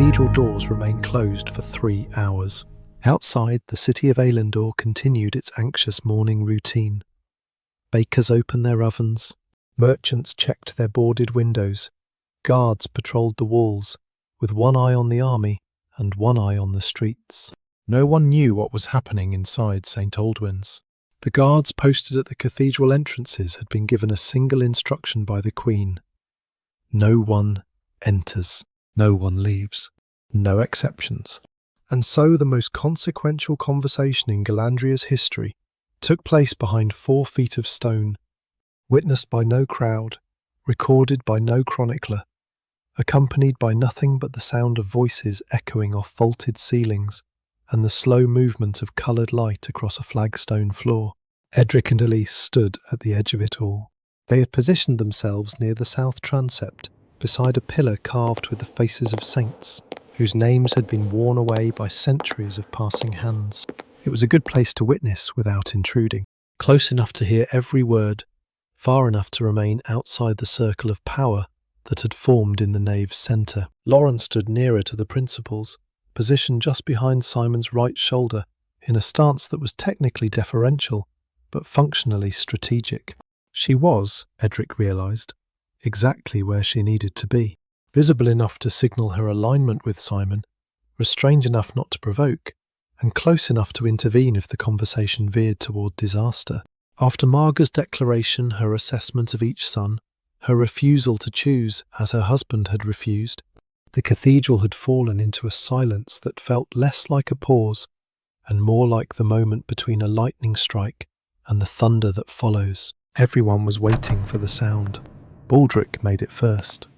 cathedral doors remained closed for 3 hours. Outside, the city of Eilendor continued its anxious morning routine. Bakers opened their ovens, merchants checked their boarded windows, guards patrolled the walls, with one eye on the army and one eye on the streets. No one knew what was happening inside St. Aldwyn's. The guards posted at the cathedral entrances had been given a single instruction by the Queen. No one enters. No one leaves. No exceptions. And so the most consequential conversation in Galandria's history took place behind 4 feet of stone, witnessed by no crowd, recorded by no chronicler, accompanied by nothing but the sound of voices echoing off vaulted ceilings and the slow movement of coloured light across a flagstone floor. Edric and Elise stood at the edge of it all. They had positioned themselves near the south transept, beside a pillar carved with the faces of saints, whose names had been worn away by centuries of passing hands. It was a good place to witness without intruding, close enough to hear every word, far enough to remain outside the circle of power that had formed in the nave's centre. Lauren stood nearer to the principals, positioned just behind Simon's right shoulder, in a stance that was technically deferential, but functionally strategic. She was, Edric realised, exactly where she needed to be, visible enough to signal her alignment with Simon, restrained enough not to provoke, and close enough to intervene if the conversation veered toward disaster. After Marga's declaration, her assessment of each son, her refusal to choose as her husband had refused, the cathedral had fallen into a silence that felt less like a pause and more like the moment between a lightning strike and the thunder that follows. Everyone was waiting for the sound. Baldric made it first.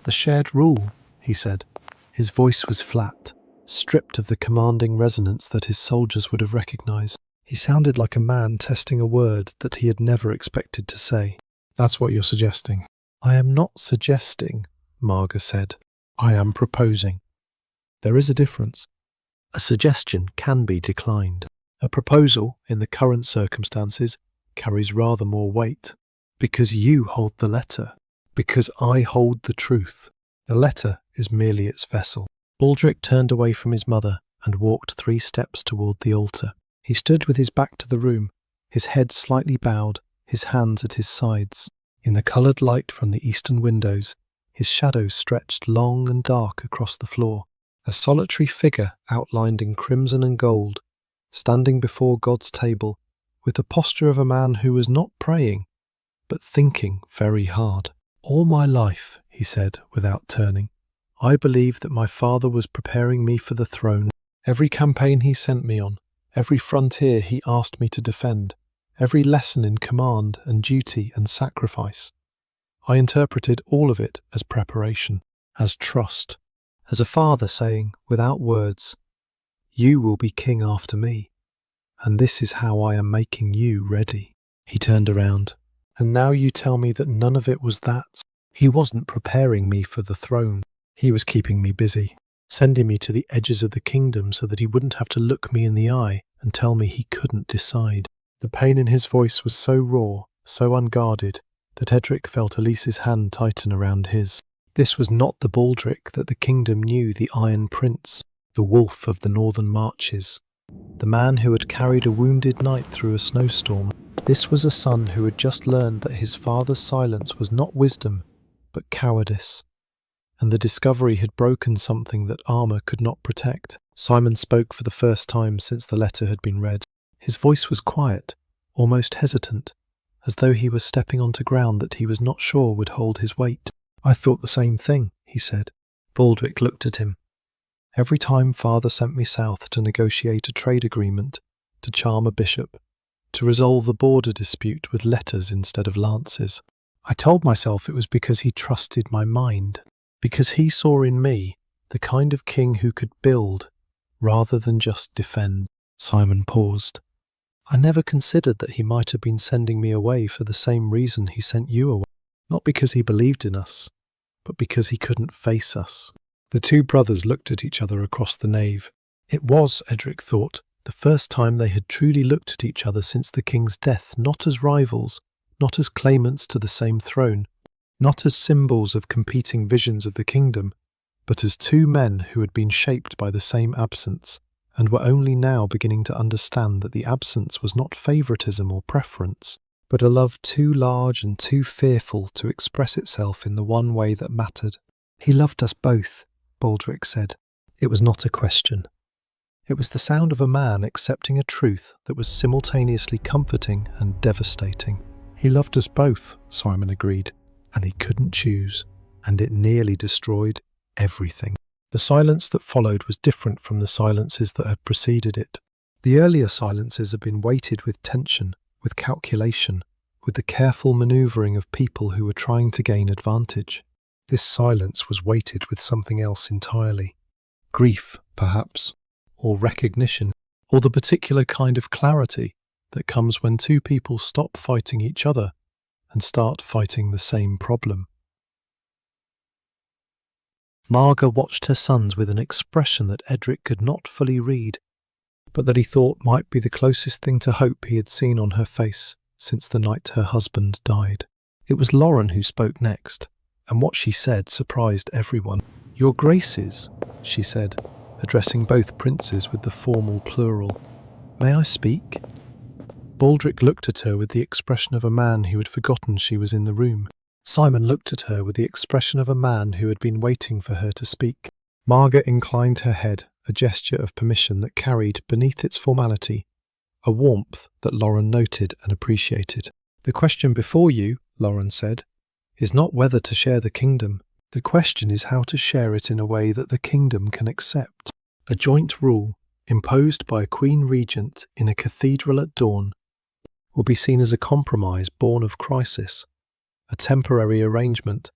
"The shared rule," he said. His voice was flat, stripped of the commanding resonance that his soldiers would have recognised. He sounded like a man testing a word that he had never expected to say. "That's what you're suggesting." "I am not suggesting," Marga said. "I am proposing." There is a difference. A suggestion can be declined. A proposal, in the current circumstances, carries rather more weight. Because you hold the letter. Because I hold the truth. The letter is merely its vessel. Baldric turned away from his mother and walked 3 steps toward the altar. He stood with his back to the room, his head slightly bowed, his hands at his sides. In the coloured light from the eastern windows, his shadow stretched long and dark across the floor. A solitary figure outlined in crimson and gold, standing before God's table, with the posture of a man who was not praying, but thinking very hard. "All my life," he said, without turning, "I believed that my father was preparing me for the throne. Every campaign he sent me on, every frontier he asked me to defend, every lesson in command and duty and sacrifice, I interpreted all of it as preparation, as trust, as a father saying, without words, 'You will be king after me, and this is how I am making you ready.'" He turned around. "And now you tell me that none of it was that. He wasn't preparing me for the throne. He was keeping me busy, sending me to the edges of the kingdom so that he wouldn't have to look me in the eye and tell me he couldn't decide." The pain in his voice was so raw, so unguarded, that Edric felt Elise's hand tighten around his. This was not the Baldric that the kingdom knew, the Iron Prince, the wolf of the northern marches, the man who had carried a wounded knight through a snowstorm. This was a son who had just learned that his father's silence was not wisdom, but cowardice, and the discovery had broken something that armour could not protect. Simon spoke for the first time since the letter had been read. His voice was quiet, almost hesitant, as though he was stepping onto ground that he was not sure would hold his weight. "I thought the same thing," he said. Baldric looked at him. "Every time father sent me south to negotiate a trade agreement, to charm a bishop, to resolve the border dispute with letters instead of lances, I told myself it was because he trusted my mind, because he saw in me the kind of king who could build rather than just defend." Simon paused. "I never considered that he might have been sending me away for the same reason he sent you away. Not because he believed in us, but because he couldn't face us." The 2 brothers looked at each other across the nave. It was, Edric thought, the first time they had truly looked at each other since the king's death, not as rivals, not as claimants to the same throne, not as symbols of competing visions of the kingdom, but as two men who had been shaped by the same absence, and were only now beginning to understand that the absence was not favouritism or preference, but a love too large and too fearful to express itself in the one way that mattered. "He loved us both," Baldric said. It was not a question. It was the sound of a man accepting a truth that was simultaneously comforting and devastating. "He loved us both," Simon agreed, "and he couldn't choose, and it nearly destroyed everything." The silence that followed was different from the silences that had preceded it. The earlier silences had been weighted with tension, with calculation, with the careful manoeuvring of people who were trying to gain advantage. This silence was weighted with something else entirely. Grief, perhaps, or recognition, or the particular kind of clarity that comes when two people stop fighting each other and start fighting the same problem. Marga watched her sons with an expression that Edric could not fully read, but that he thought might be the closest thing to hope he had seen on her face since the night her husband died. It was Lauren who spoke next, and what she said surprised everyone. "Your Graces," she said, addressing both princes with the formal plural. "May I speak?" Baldric looked at her with the expression of a man who had forgotten she was in the room. Simon looked at her with the expression of a man who had been waiting for her to speak. Marga inclined her head, a gesture of permission that carried, beneath its formality, a warmth that Lauren noted and appreciated. "The question before you," Lauren said, "is not whether to share the kingdom. The question is how to share it in a way that the kingdom can accept. A joint rule, imposed by a queen regent in a cathedral at dawn, will be seen as a compromise born of crisis, a temporary arrangement,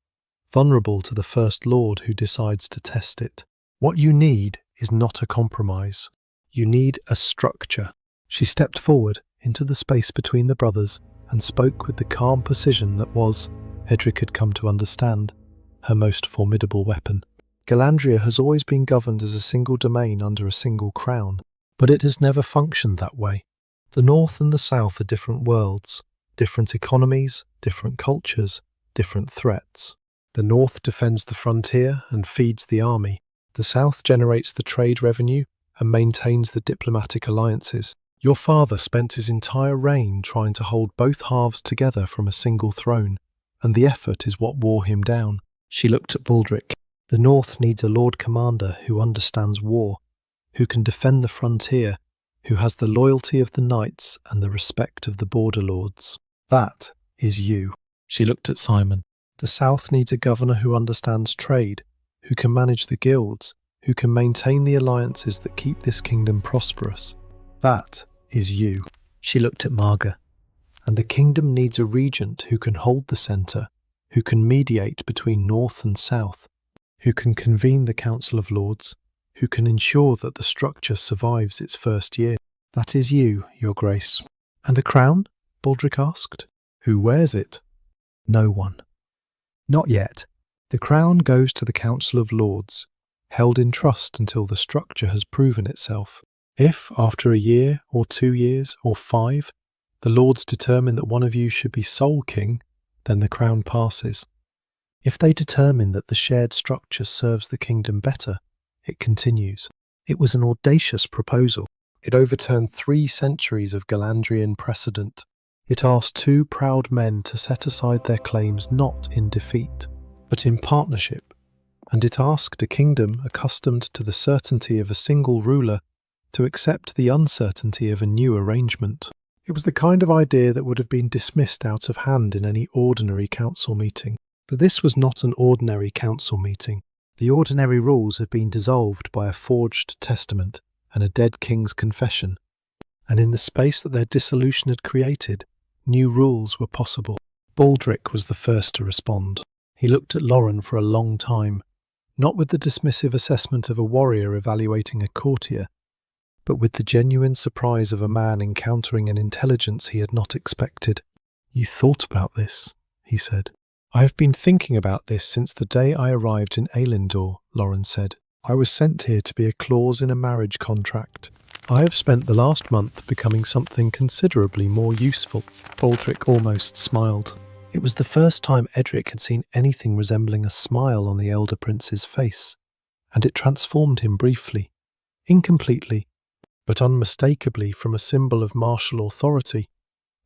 vulnerable to the First Lord who decides to test it. What you need is not a compromise. You need a structure." She stepped forward into the space between the brothers and spoke with the calm precision that was, Edric had come to understand, her most formidable weapon. Galandria has always been governed as a single domain under a single crown, but it has never functioned that way. The North and the South are different worlds, different economies, different cultures, different threats. The North defends the frontier and feeds the army. The South generates the trade revenue and maintains the diplomatic alliances. Your father spent his entire reign trying to hold both halves together from a single throne, and the effort is what wore him down. She looked at Baldric. The North needs a Lord Commander who understands war, who can defend the frontier, who has the loyalty of the knights and the respect of the border lords. That is you. She looked at Simon. The South needs a governor who understands trade, who can manage the guilds, who can maintain the alliances that keep this kingdom prosperous. That is you. She looked at Marga. And the kingdom needs a regent who can hold the centre, who can mediate between North and South, who can convene the Council of Lords, who can ensure that the structure survives its first year. That is you, Your Grace. And the crown? Baldric asked. Who wears it? No one. Not yet. The crown goes to the Council of Lords, held in trust until the structure has proven itself. If, after a year, or 2 years, or 5, the Lords determine that one of you should be sole king, then the crown passes. If they determine that the shared structure serves the kingdom better, it continues. It was an audacious proposal. It overturned 3 centuries of Galandrian precedent. It asked 2 proud men to set aside their claims not in defeat, but in partnership, and it asked a kingdom accustomed to the certainty of a single ruler to accept the uncertainty of a new arrangement. It was the kind of idea that would have been dismissed out of hand in any ordinary council meeting. But this was not an ordinary council meeting. The ordinary rules had been dissolved by a forged testament and a dead king's confession, and in the space that their dissolution had created, new rules were possible. Baldric was the first to respond. He looked at Lauren for a long time, not with the dismissive assessment of a warrior evaluating a courtier, but with the genuine surprise of a man encountering an intelligence he had not expected. "You thought about this," he said. "I have been thinking about this since the day I arrived in Eilindor," Lauren said. "I was sent here to be a clause in a marriage contract. I have spent the last month becoming something considerably more useful." Baldric almost smiled. It was the first time Edric had seen anything resembling a smile on the elder prince's face. and it transformed him briefly, incompletely, but unmistakably from a symbol of martial authority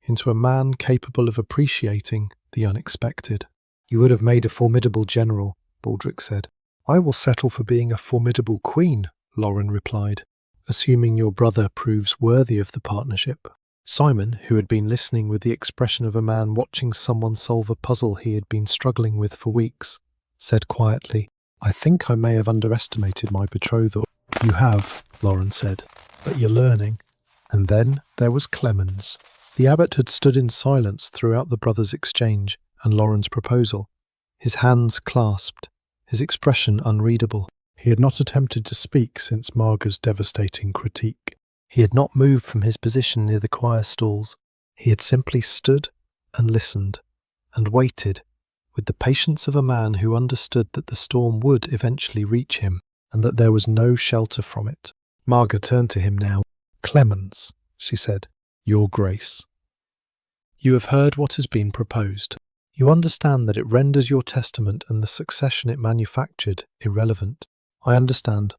into a man capable of appreciating the unexpected. "You would have made a formidable general," Baldric said. "I will settle for being a formidable queen," Lauren replied, "assuming your brother proves worthy of the partnership." Simon, who had been listening with the expression of a man watching someone solve a puzzle he had been struggling with for weeks, said quietly, "I think I may have underestimated my betrothal." "You have," Lauren said, "but you're learning." And then there was Clemens. The abbot had stood in silence throughout the brothers' exchange and Lauren's proposal, his hands clasped, his expression unreadable. He had not attempted to speak since Marga's devastating critique. He had not moved from his position near the choir stalls. He had simply stood and listened and waited with the patience of a man who understood that the storm would eventually reach him and that there was no shelter from it. Marga turned to him now. "Clemens," she said, "Your Grace. You have heard what has been proposed. You understand that it renders your testament and the succession it manufactured irrelevant." "I understand.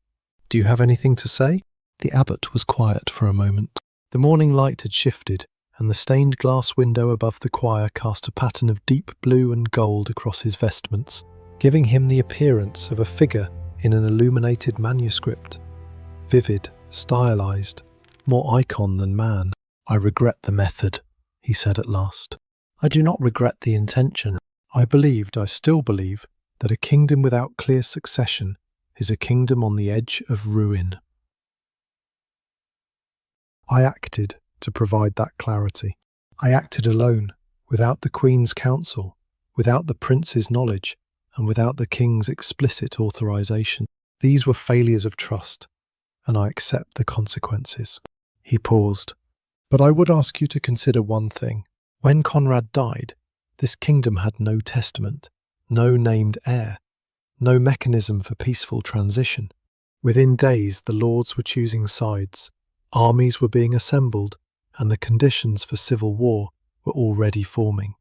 Do you have anything to say?" The abbot was quiet for a moment. The morning light had shifted, and the stained glass window above the choir cast a pattern of deep blue and gold across his vestments, giving him the appearance of a figure in an illuminated manuscript. Vivid, stylized, more icon than man. "I regret the method," he said at last. "I do not regret the intention. I still believe, that a kingdom without clear succession is a kingdom on the edge of ruin. I acted to provide that clarity. I acted alone, without the Queen's counsel, without the Prince's knowledge, and without the King's explicit authorization. These were failures of trust, and I accept the consequences." He paused. "But I would ask you to consider one thing. When Conrad died, this kingdom had no testament, no named heir, no mechanism for peaceful transition. Within days, the lords were choosing sides, armies were being assembled, and the conditions for civil war were already forming.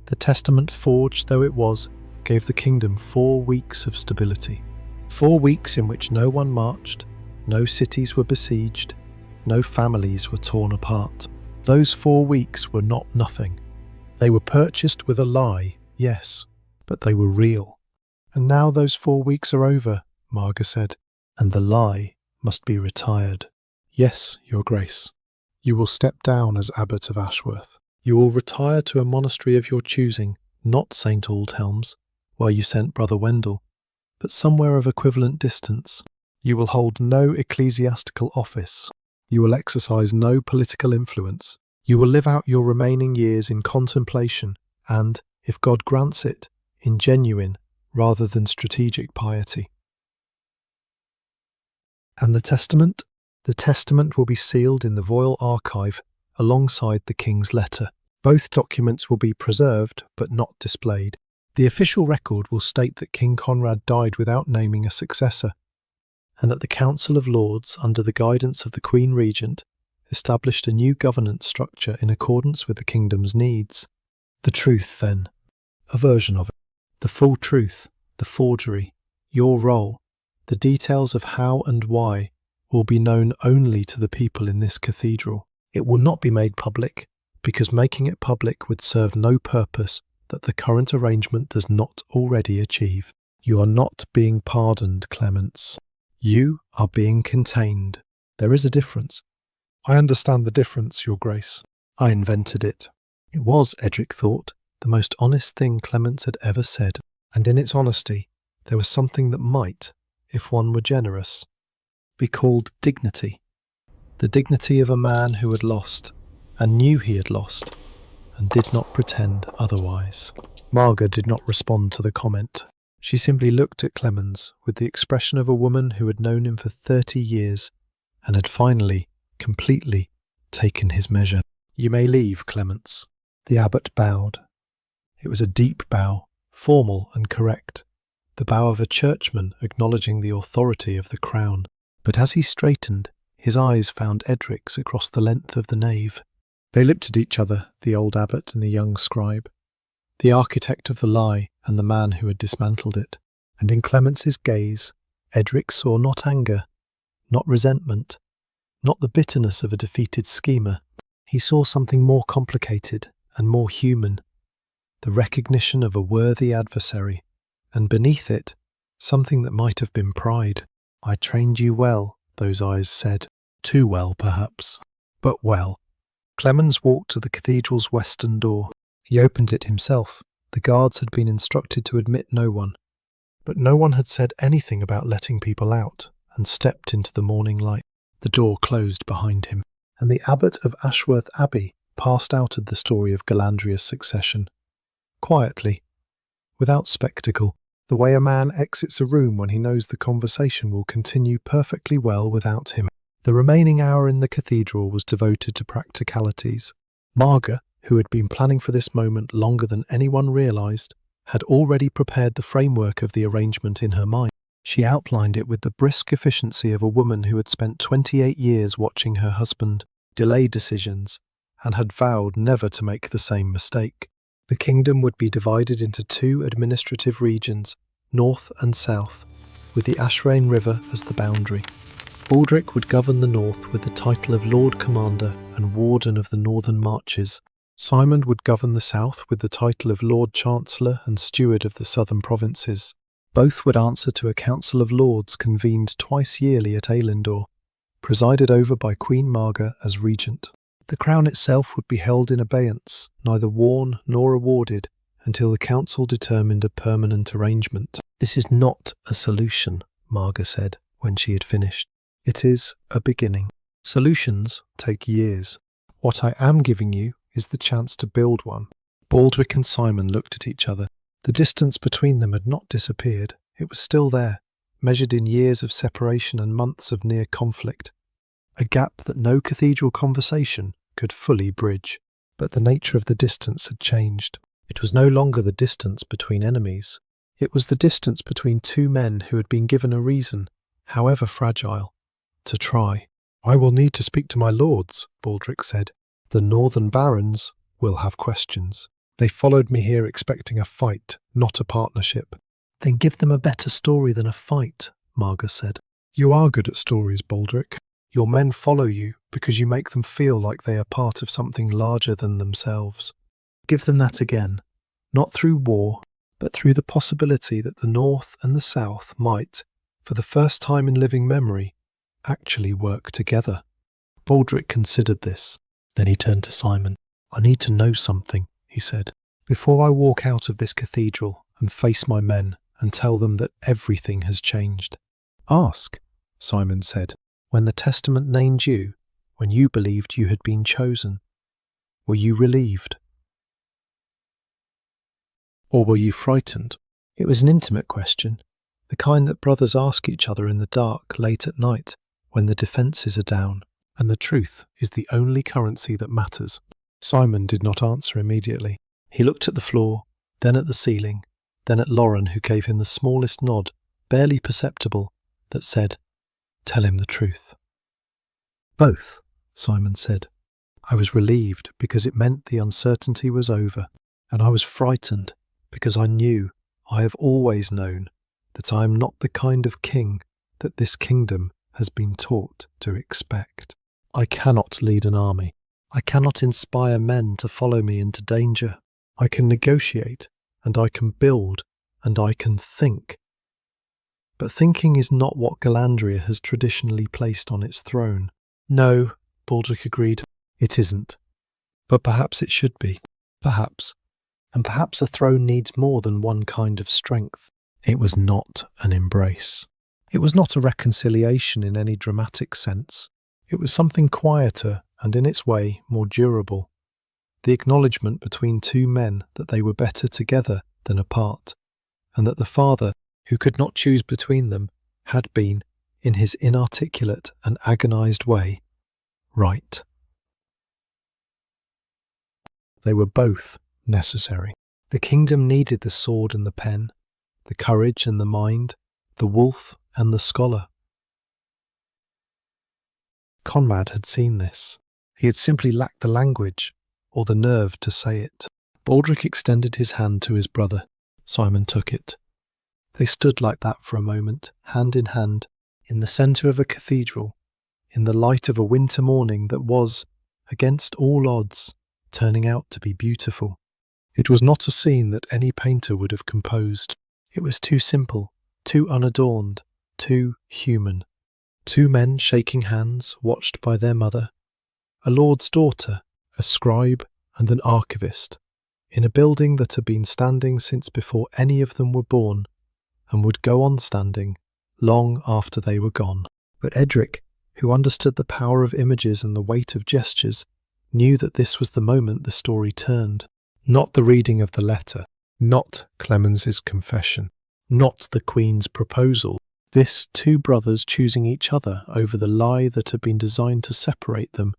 The testament, forged though it was, gave the kingdom 4 weeks of stability. 4 weeks in which no one marched, no cities were besieged, no families were torn apart. Those 4 weeks were not nothing. They were purchased with a lie, yes, but they were real. And now those 4 weeks are over, Marga said, and the lie must be retired. Yes, Your Grace. You will step down as Abbot of Ashworth. You will retire to a monastery of your choosing, not St. Aldhelm's, where you sent Brother Wendell, but somewhere of equivalent distance. You will hold no ecclesiastical office. You will exercise no political influence. You will live out your remaining years in contemplation and, if God grants it, in genuine rather than strategic piety. And the testament? The testament will be sealed in the royal archive alongside the king's letter. Both documents will be preserved but not displayed. The official record will state that King Conrad died without naming a successor, and that the Council of Lords, under the guidance of the Queen Regent, established a new governance structure in accordance with the kingdom's needs. The truth, then, a version of it. The full truth, the forgery, your role, the details of how and why will be known only to the people in this cathedral. It will not be made public, because making it public would serve no purpose that the current arrangement does not already achieve. You are not being pardoned, Clemens. You are being contained. There is a difference. I understand the difference, Your Grace. I invented it. It was, Edric thought, the most honest thing Clemens had ever said, and in its honesty there was something that might, if one were generous, be called dignity. The dignity of a man who had lost, and knew he had lost, and did not pretend otherwise. Marga did not respond to the comment. She simply looked at Clemens with the expression of a woman who had known him for 30 years and had finally, completely, taken his measure. You may leave, Clemens. The abbot bowed. It was a deep bow, formal and correct, the bow of a churchman acknowledging the authority of the crown. But as he straightened, his eyes found Edric's across the length of the nave. They looked at each other, the old abbot and the young scribe, the architect of the lie and the man who had dismantled it, and in Clemens's gaze Edric saw not anger, not resentment, not the bitterness of a defeated schemer. He saw something more complicated and more human, the recognition of a worthy adversary, and beneath it, something that might have been pride. "I trained you well," those eyes said. Too well, perhaps, but well. Clemens walked to the cathedral's western door. He opened it himself. The guards had been instructed to admit no one, but no one had said anything about letting people out, and stepped into the morning light. The door closed behind him, and the abbot of Ashworth Abbey passed out of the story of Galandria's succession, quietly, without spectacle, the way a man exits a room when he knows the conversation will continue perfectly well without him. The remaining hour in the cathedral was devoted to practicalities. Marga, who had been planning for this moment longer than anyone realised, had already prepared the framework of the arrangement in her mind. She outlined it with the brisk efficiency of a woman who had spent 28 years watching her husband delay decisions and had vowed never to make the same mistake. The kingdom would be divided into 2 administrative regions, north and south, with the Ashrain River as the boundary. Baldric would govern the north with the title of Lord Commander and Warden of the Northern Marches. Simon would govern the south with the title of Lord Chancellor and Steward of the southern provinces. Both would answer to a council of lords convened twice yearly at Eilendor, presided over by Queen Marga as regent. The crown itself would be held in abeyance, neither worn nor awarded, until the council determined a permanent arrangement. "This is not a solution," Marga said when she had finished. "It is a beginning. Solutions take years. What I am giving you is the chance to build one." Baldric and Simon looked at each other. The distance between them had not disappeared. It was still there, measured in years of separation and months of near conflict. A gap that no cathedral conversation could fully bridge. But the nature of the distance had changed. It was no longer the distance between enemies. It was the distance between 2 men who had been given a reason, however fragile, to try. "I will need to speak to my lords," Baldric said. "The northern barons will have questions. They followed me here expecting a fight, not a partnership." "Then give them a better story than a fight," Marga said. "You are good at stories, Baldric. Your men follow you because you make them feel like they are part of something larger than themselves. Give them that again, not through war, but through the possibility that the north and the south might, for the first time in living memory, actually work together." Baldric considered this. Then he turned to Simon. "I need to know something," he said, "before I walk out of this cathedral and face my men and tell them that everything has changed." "Ask," Simon said. "When the testament named you, when you believed you had been chosen, were you relieved? Or were you frightened?" It was an intimate question, the kind that brothers ask each other in the dark late at night when the defences are down, and the truth is the only currency that matters. Simon did not answer immediately. He looked at the floor, then at the ceiling, then at Lauren, who gave him the smallest nod, barely perceptible, that said, "Tell him the truth." "Both," Simon said. "I was relieved because it meant the uncertainty was over, and I was frightened because I knew, I have always known, that I am not the kind of king that this kingdom has been taught to expect. I cannot lead an army. I cannot inspire men to follow me into danger. I can negotiate, and I can build, and I can think. But thinking is not what Galandria has traditionally placed on its throne." "No," Baldric agreed, "it isn't. But perhaps it should be. Perhaps. And perhaps a throne needs more than one kind of strength." It was not an embrace. It was not a reconciliation in any dramatic sense. It was something quieter and in its way more durable. The acknowledgement between 2 men that they were better together than apart, and that the father, who could not choose between them, had been, in his inarticulate and agonized way, right. They were both necessary. The kingdom needed the sword and the pen, the courage and the mind, the wolf and the scholar. Conrad had seen this. He had simply lacked the language or the nerve to say it. Baldric extended his hand to his brother. Simon took it. They stood like that for a moment, hand in hand, in the centre of a cathedral, in the light of a winter morning that was, against all odds, turning out to be beautiful. It was not a scene that any painter would have composed. It was too simple, too unadorned, too human. Two men shaking hands, watched by their mother, a lord's daughter, a scribe, and an archivist, in a building that had been standing since before any of them were born, and would go on standing long after they were gone. But Edric, who understood the power of images and the weight of gestures, knew that this was the moment the story turned. Not the reading of the letter, not Clemens's confession, not the Queen's proposal. This two brothers choosing each other over the lie that had been designed to separate them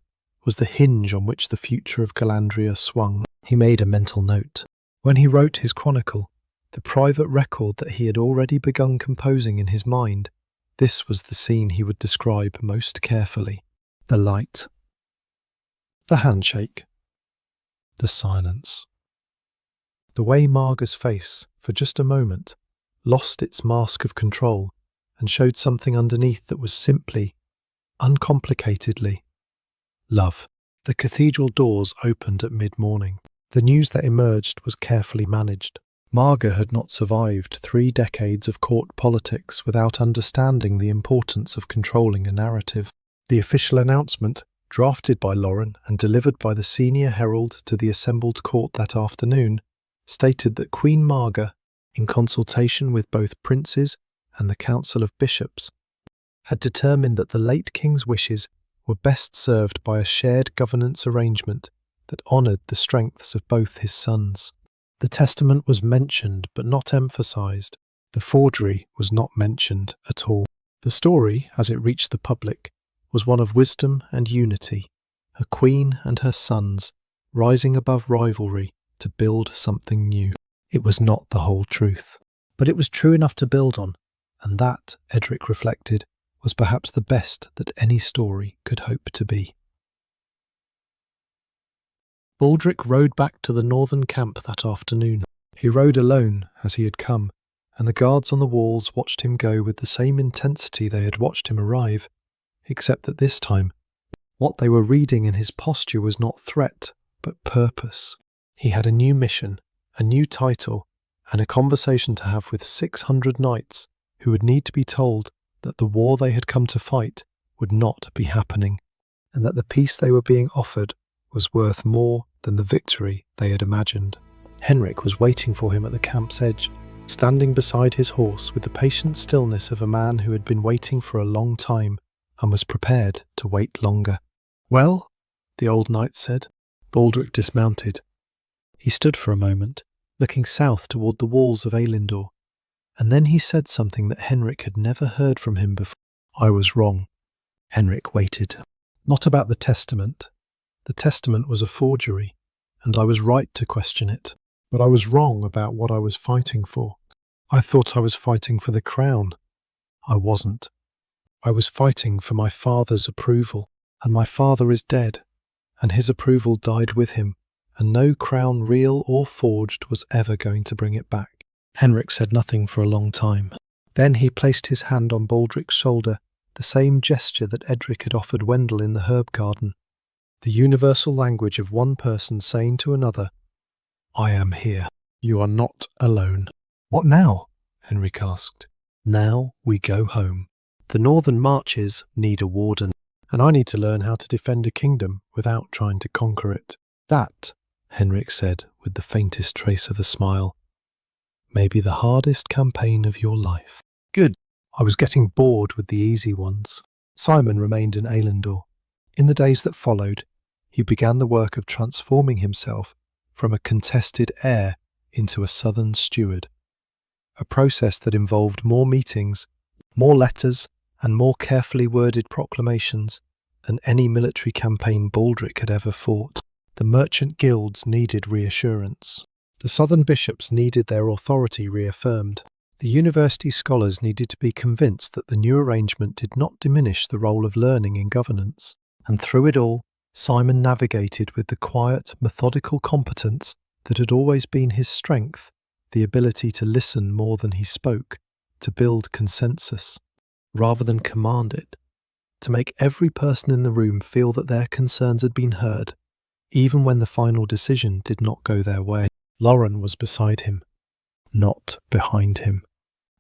was the hinge on which the future of Galandria swung. He made a mental note. When he wrote his chronicle, the private record that he had already begun composing in his mind, this was the scene he would describe most carefully. The light, the handshake, the silence. The way Marga's face, for just a moment, lost its mask of control and showed something underneath that was simply, uncomplicatedly, love. The cathedral doors opened at mid-morning. The news that emerged was carefully managed. Marga had not survived 3 decades of court politics without understanding the importance of controlling a narrative. The official announcement, drafted by Lauren and delivered by the senior herald to the assembled court that afternoon, stated that Queen Marga, in consultation with both princes and the Council of Bishops, had determined that the late king's wishes were best served by a shared governance arrangement that honoured the strengths of both his sons. The testament was mentioned but not emphasised. The forgery was not mentioned at all. The story, as it reached the public, was one of wisdom and unity, a queen and her sons rising above rivalry to build something new. It was not the whole truth, but it was true enough to build on, and that, Edric reflected, was perhaps the best that any story could hope to be. Baldric rode back to the northern camp that afternoon. He rode alone, as he had come, and the guards on the walls watched him go with the same intensity they had watched him arrive, except that this time, what they were reading in his posture was not threat, but purpose. He had a new mission, a new title, and a conversation to have with 600 knights who would need to be told that the war they had come to fight would not be happening, and that the peace they were being offered was worth more than the victory they had imagined. Henrik was waiting for him at the camp's edge, standing beside his horse with the patient stillness of a man who had been waiting for a long time and was prepared to wait longer. "Well?" the old knight said. Baldric dismounted. He stood for a moment, looking south toward the walls of Eilindor, and then he said something that Henrik had never heard from him before. "I was wrong." Henrik waited. "Not about the testament. The testament was a forgery, and I was right to question it. But I was wrong about what I was fighting for. I thought I was fighting for the crown. I wasn't. I was fighting for my father's approval, and my father is dead, and his approval died with him, and no crown, real or forged, was ever going to bring it back." Henrik said nothing for a long time. Then he placed his hand on Baldric's shoulder, the same gesture that Edric had offered Wendell in the herb garden. The universal language of one person saying to another, "I am here. You are not alone." "What now?" Henrik asked. "Now we go home. The northern marches need a warden, and I need to learn how to defend a kingdom without trying to conquer it. That," Henrik said with the faintest trace of a smile, "may be the hardest campaign of your life." "Good. I was getting bored with the easy ones." Simon remained in Eilindor. In the days that followed, he began the work of transforming himself from a contested heir into a southern steward, a process that involved more meetings, more letters, and more carefully worded proclamations than any military campaign Baldric had ever fought. The merchant guilds needed reassurance. The southern bishops needed their authority reaffirmed. The university scholars needed to be convinced that the new arrangement did not diminish the role of learning in governance. And through it all, Simon navigated with the quiet, methodical competence that had always been his strength, the ability to listen more than he spoke, to build consensus, rather than command it, to make every person in the room feel that their concerns had been heard, even when the final decision did not go their way. Lauren was beside him, not behind him,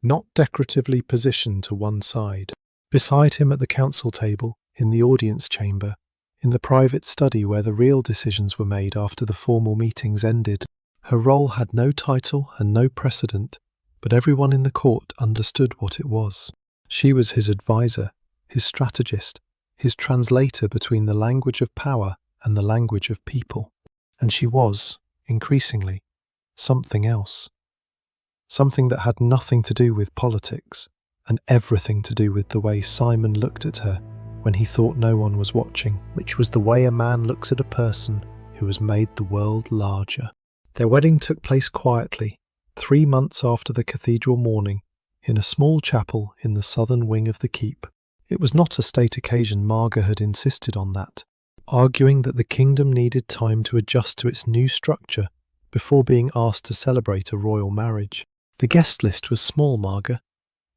not decoratively positioned to one side. Beside him at the council table, in the audience chamber, in the private study where the real decisions were made after the formal meetings ended. Her role had no title and no precedent, but everyone in the court understood what it was. She was his advisor, his strategist, his translator between the language of power and the language of people. And she was, increasingly, something else. Something that had nothing to do with politics, and everything to do with the way Simon looked at her when he thought no one was watching, which was the way a man looks at a person who has made the world larger. Their wedding took place quietly, 3 months after the cathedral morning, in a small chapel in the southern wing of the keep. It was not a state occasion. Marga had insisted on that, arguing that the kingdom needed time to adjust to its new structure before being asked to celebrate a royal marriage. The guest list was small, Marga.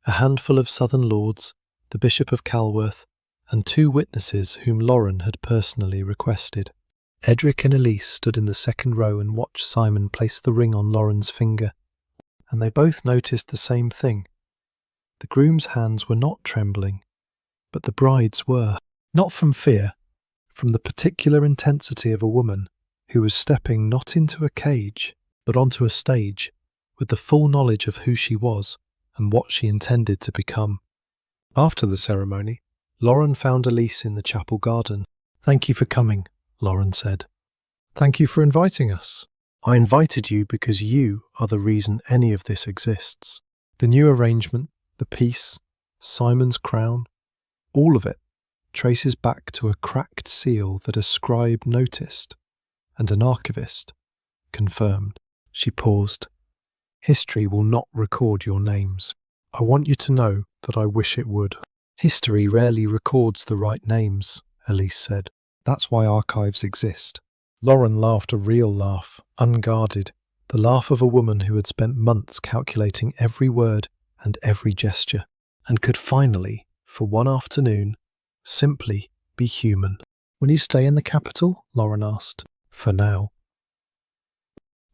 A handful of southern lords, the Bishop of Calworth, and 2 witnesses whom Lauren had personally requested. Edric and Elise stood in the second row and watched Simon place the ring on Lauren's finger, and they both noticed the same thing. The groom's hands were not trembling, but the bride's were. Not from fear, from the particular intensity of a woman who was stepping not into a cage, but onto a stage, with the full knowledge of who she was and what she intended to become. After the ceremony, Lauren found Elise in the chapel garden. "Thank you for coming," Lauren said. "Thank you for inviting us. I invited you because you are the reason any of this exists. The new arrangement, the peace, Simon's crown, all of it traces back to a cracked seal that a scribe noticed and an archivist confirmed." She paused. "History will not record your names. I want you to know that I wish it would." "History rarely records the right names," Elise said. "That's why archives exist." Lauren laughed a real laugh, unguarded, the laugh of a woman who had spent months calculating every word and every gesture, and could finally, for one afternoon, simply be human. "Will you stay in the capital?" Lauren asked. "For now.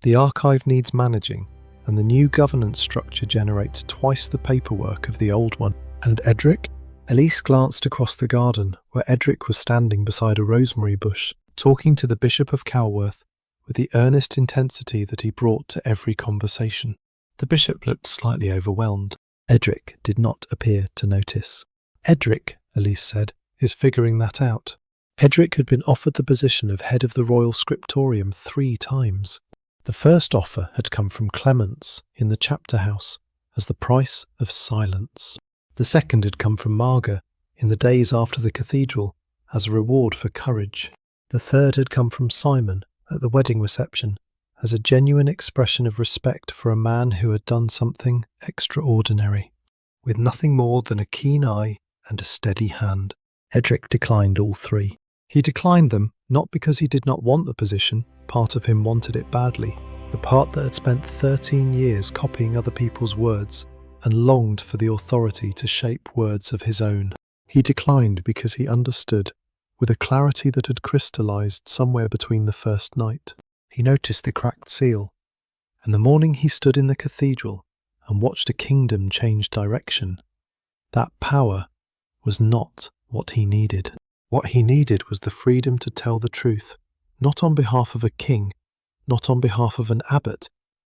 The archive needs managing, and the new governance structure generates twice the paperwork of the old one." "And Edric?" Elise glanced across the garden, where Edric was standing beside a rosemary bush, talking to the Bishop of Calworth with the earnest intensity that he brought to every conversation. The bishop looked slightly overwhelmed. Edric did not appear to notice. "Edric," Elise said, "is figuring that out." Edric had been offered the position of head of the royal scriptorium 3 times. The first offer had come from Clements in the chapter house as the price of silence. The second had come from Marga in the days after the cathedral as a reward for courage. The third had come from Simon at the wedding reception as a genuine expression of respect for a man who had done something extraordinary, with nothing more than a keen eye and a steady hand. Edric declined all 3. He declined them not because he did not want the position. Part of him wanted it badly, the part that had spent 13 years copying other people's words and longed for the authority to shape words of his own. He declined because he understood, with a clarity that had crystallized somewhere between the first night. He noticed the cracked seal, and the morning he stood in the cathedral and watched a kingdom change direction, that power was not what he needed. What he needed was the freedom to tell the truth, not on behalf of a king, not on behalf of an abbot,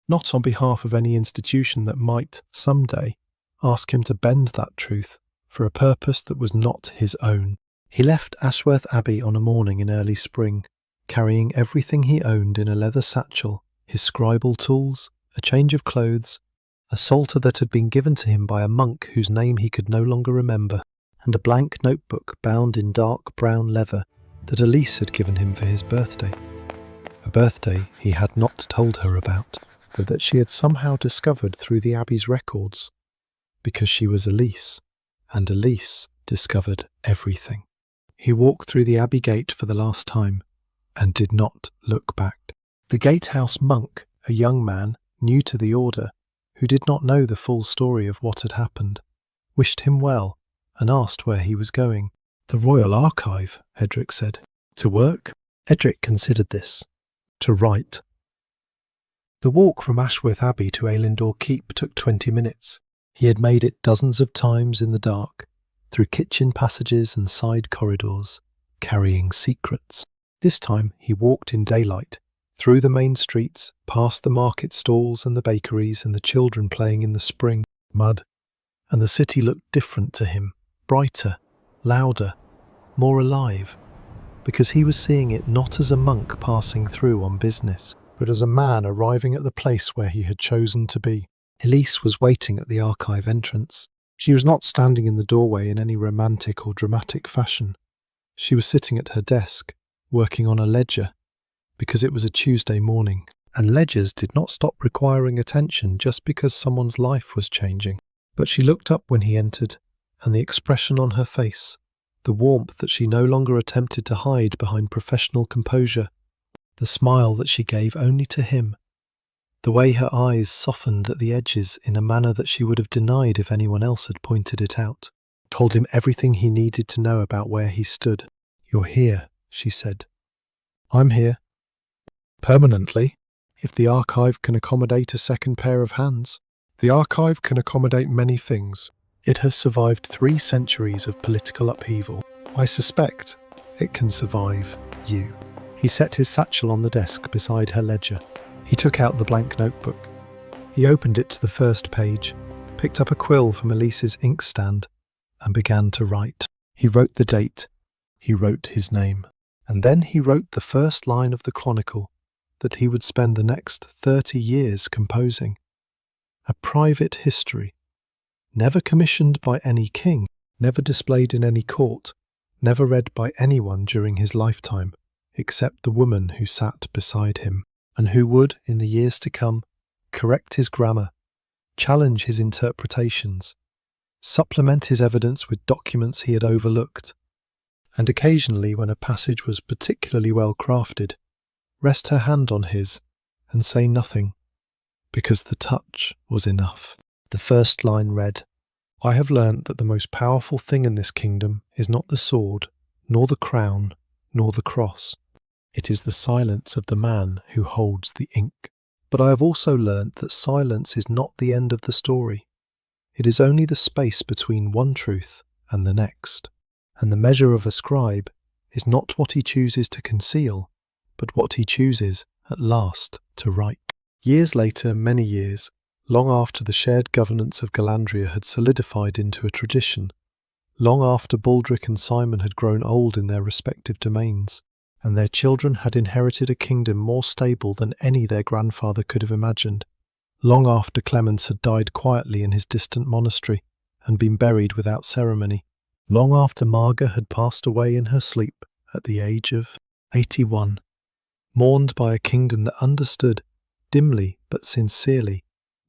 not on behalf of any institution that might, someday, ask him to bend that truth for a purpose that was not his own. He left Ashworth Abbey on a morning in early spring, carrying everything he owned in a leather satchel, his scribal tools, a change of clothes, a psalter that had been given to him by a monk whose name he could no longer remember, and a blank notebook bound in dark brown leather that Elise had given him for his birthday. A birthday he had not told her about, but that she had somehow discovered through the Abbey's records, because she was Elise, and Elise discovered everything. He walked through the Abbey gate for the last time, and did not look back. The gatehouse monk, a young man, new to the order, who did not know the full story of what had happened, wished him well and asked where he was going. "The Royal Archive," Edric said. "To work?" Edric considered this. "To write." The walk from Ashworth Abbey to Ailendor Keep took 20 minutes. He had made it dozens of times in the dark, through kitchen passages and side corridors, carrying secrets. This time he walked in daylight, through the main streets, past the market stalls and the bakeries and the children playing in the spring mud, and the city looked different to him, brighter, louder, more alive, because he was seeing it not as a monk passing through on business, but as a man arriving at the place where he had chosen to be. Elise was waiting at the archive entrance. She was not standing in the doorway in any romantic or dramatic fashion. She was sitting at her desk, working on a ledger, because it was a Tuesday morning, and ledgers did not stop requiring attention just because someone's life was changing. But she looked up when he entered, and the expression on her face, the warmth that she no longer attempted to hide behind professional composure, the smile that she gave only to him, the way her eyes softened at the edges in a manner that she would have denied if anyone else had pointed it out, told him everything he needed to know about where he stood. "You're here," she said. "I'm here. Permanently, if the archive can accommodate a second pair of hands." "The archive can accommodate many things. It has survived 3 centuries of political upheaval. I suspect it can survive you." He set his satchel on the desk beside her ledger. He took out the blank notebook. He opened it to the first page, picked up a quill from Elise's inkstand, and began to write. He wrote the date. He wrote his name. And then he wrote the first line of the chronicle that he would spend the next 30 years composing. A private history, never commissioned by any king, never displayed in any court, never read by anyone during his lifetime, except the woman who sat beside him, and who would, in the years to come, correct his grammar, challenge his interpretations, supplement his evidence with documents he had overlooked, and occasionally, when a passage was particularly well crafted, rest her hand on his and say nothing, because the touch was enough. The first line read, "I have learnt that the most powerful thing in this kingdom is not the sword, nor the crown, nor the cross. It is the silence of the man who holds the ink. But I have also learnt that silence is not the end of the story. It is only the space between one truth and the next. And the measure of a scribe is not what he chooses to conceal, but what he chooses at last to write." Years later, many years, long after the shared governance of Galandria had solidified into a tradition, long after Baldric and Simon had grown old in their respective domains, and their children had inherited a kingdom more stable than any their grandfather could have imagined, long after Clemens had died quietly in his distant monastery and been buried without ceremony, long after Marga had passed away in her sleep at the age of 81, mourned by a kingdom that understood, dimly but sincerely,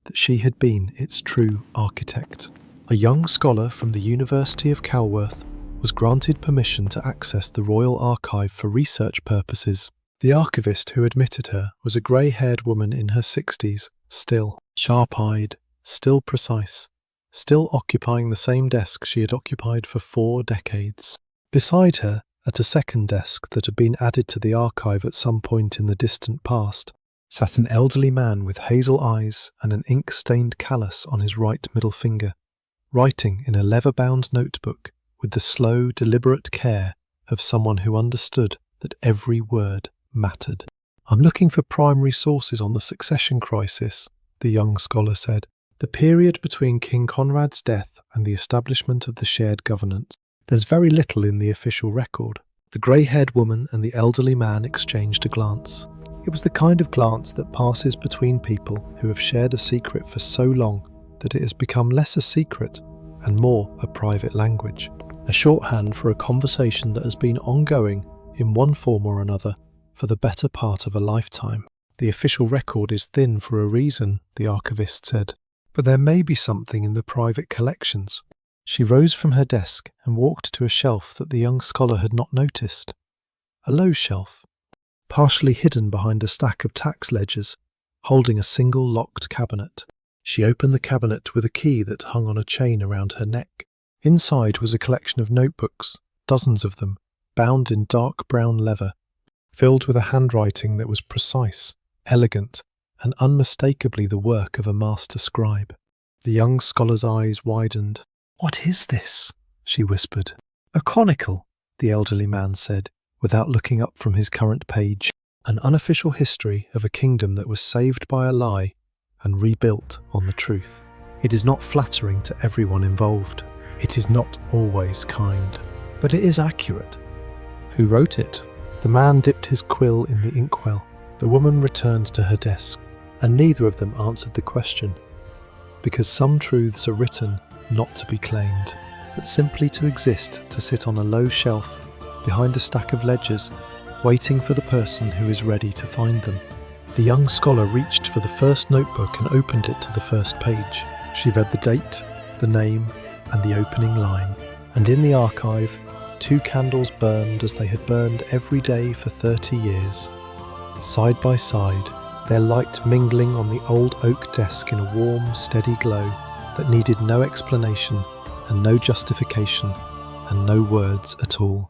that she had been its true architect. A young scholar from the University of Calworth was granted permission to access the Royal Archive for research purposes. The archivist who admitted her was a grey-haired woman in her 60s, still sharp-eyed, still precise, still occupying the same desk she had occupied for 4 decades. Beside her, at a second desk that had been added to the archive at some point in the distant past, sat an elderly man with hazel eyes and an ink-stained callus on his right middle finger, writing in a leather-bound notebook with the slow, deliberate care of someone who understood that every word mattered. "I'm looking for primary sources on the succession crisis," the young scholar said, "the period between King Conrad's death and the establishment of the shared governance. There's very little in the official record." The grey-haired woman and the elderly man exchanged a glance. It was the kind of glance that passes between people who have shared a secret for so long that it has become less a secret and more a private language, a shorthand for a conversation that has been ongoing in one form or another for the better part of a lifetime. "The official record is thin for a reason," the archivist said, "but there may be something in the private collections." She rose from her desk and walked to a shelf that the young scholar had not noticed. A low shelf, partially hidden behind a stack of tax ledgers, holding a single locked cabinet. She opened the cabinet with a key that hung on a chain around her neck. Inside was a collection of notebooks, dozens of them, bound in dark brown leather, filled with a handwriting that was precise, elegant, and unmistakably the work of a master scribe. The young scholar's eyes widened. "What is this?" she whispered. "A chronicle," the elderly man said, without looking up from his current page. "An unofficial history of a kingdom that was saved by a lie and rebuilt on the truth. It is not flattering to everyone involved. It is not always kind. But it is accurate. Who wrote it?" The man dipped his quill in the inkwell. The woman returned to her desk, and neither of them answered the question. Because some truths are written not to be claimed, but simply to exist, to sit on a low shelf behind a stack of ledgers, waiting for the person who is ready to find them. The young scholar reached for the first notebook and opened it to the first page. She read the date, the name, and the opening line. And in the archive, 2 candles burned as they had burned every day for 30 years. Side by side, their light mingling on the old oak desk in a warm, steady glow that needed no explanation and no justification and no words at all.